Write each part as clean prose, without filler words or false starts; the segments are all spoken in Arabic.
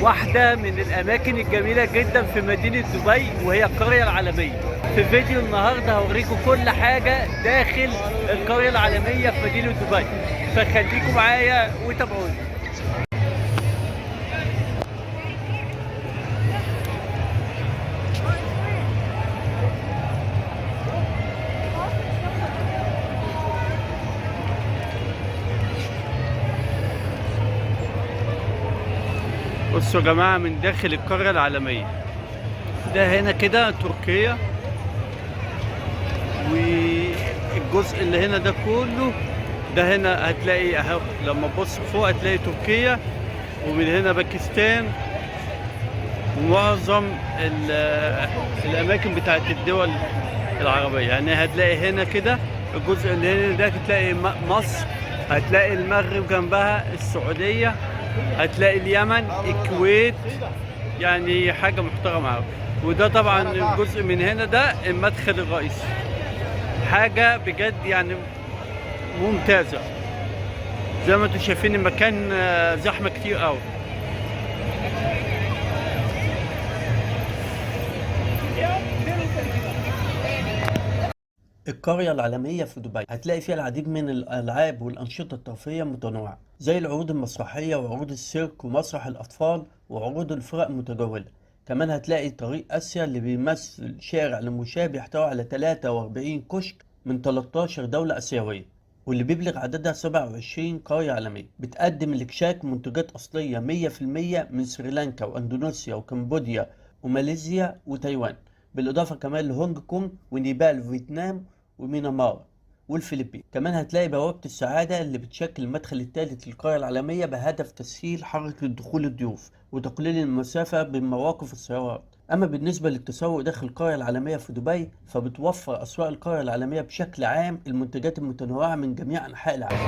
واحدة من الأماكن الجميلة جدا في مدينة دبي، وهي القرية العالمية. في فيديو النهاردة هوريكم كل حاجة داخل القرية العالمية في مدينة دبي، فخليكم معايا وتابعوني. بصوا يا جماعة من داخل القرية العالمية، ده هنا كده تركيا، والجزء اللي هنا ده كله، ده هنا هتلاقي اهو لما تبص فوق هتلاقي تركيا، ومن هنا باكستان، ومعظم الاماكن بتاعت الدول العربية. يعني هتلاقي هنا كده الجزء اللي هنا ده هتلاقي مصر، هتلاقي المغرب جنبها، السعودية، هتلاقي اليمن، الكويت، يعني حاجة محترمة أوي. وده طبعا الجزء من هنا ده المدخل الرئيسي، حاجة بجد يعني ممتازة. زي ما انتم شايفين المكان زحمة كتير قوي. القرية العالمية في دبي هتلاقي فيها العديد من الألعاب والأنشطة الترفيهية المتنوعة، زي العروض المسرحية وعروض السيرك ومسرح الأطفال وعروض الفرق المتجولة. كمان هتلاقي طريق آسيا اللي بيمثل شارع للمشاة بيحتوي على 43 كشك من 13 دولة آسيوية، واللي بيبلغ عددها 27 قرية عالمية بتقدم لكشاك منتجات أصلية 100% من سريلانكا وأندونيسيا وكمبوديا وماليزيا وتايوان، بالإضافة كمان لهونج كونج ونيبال وفيتنام وميانمار والفلبين. كمان هتلاقي بوابة السعادة اللي بتشكل المدخل الثالث للقرية العالمية بهدف تسهيل حركة دخول الضيوف وتقليل المسافة بين مواقف السيارات. أما بالنسبة للتسوق داخل القرية العالمية في دبي، فبتوفر أسواق القرية العالمية بشكل عام المنتجات المتنوعة من جميع أنحاء العالم.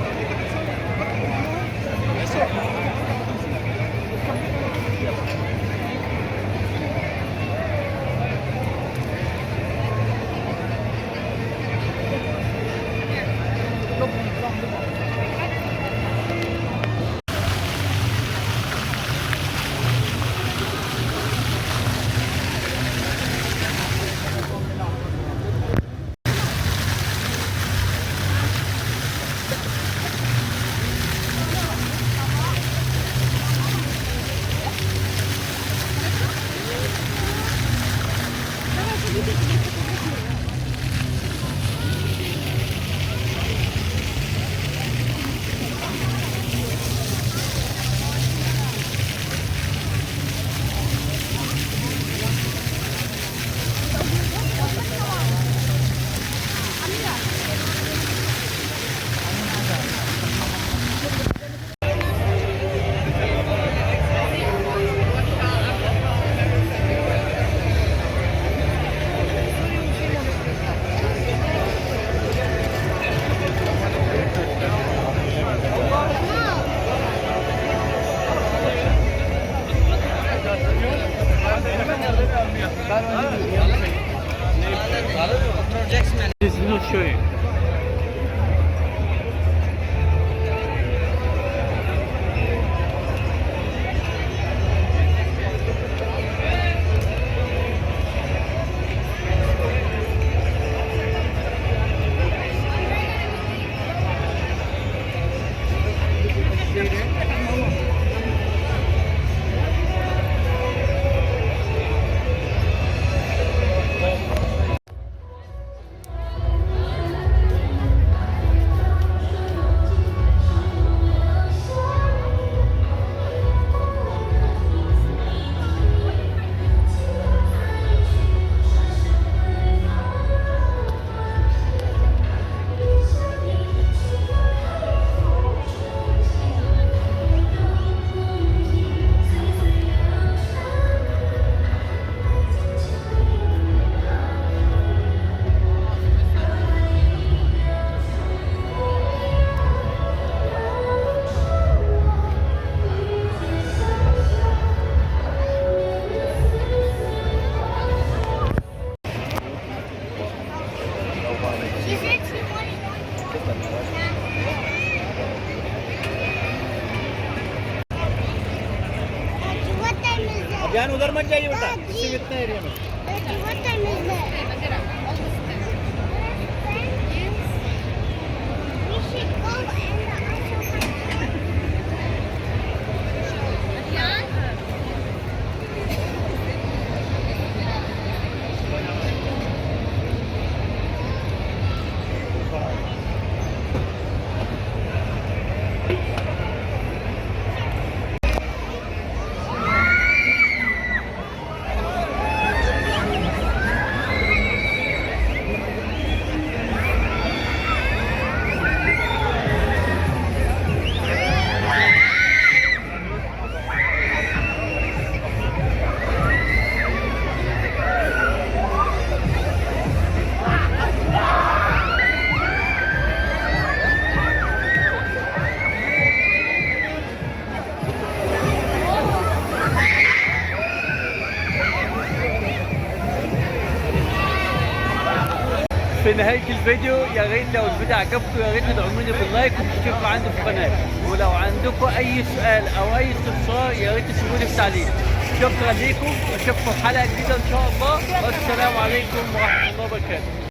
This is not showing. यान उधर मत जाइए बेटा, सिर्फ इतना एरिया में। What time is that? We should go and في نهاية الفيديو يا ريت لو الفيديو عجبكم يا ريت تدعموني باللايك وتشتركوا عندي في القناة، ولو عندكم أي سؤال أو أي استفسار يا ريت تسيبوا لي في تعليق. شكرا ليكم واشوفكم في حلقة جديدة إن شاء الله، والسلام عليكم ورحمة الله وبركاته.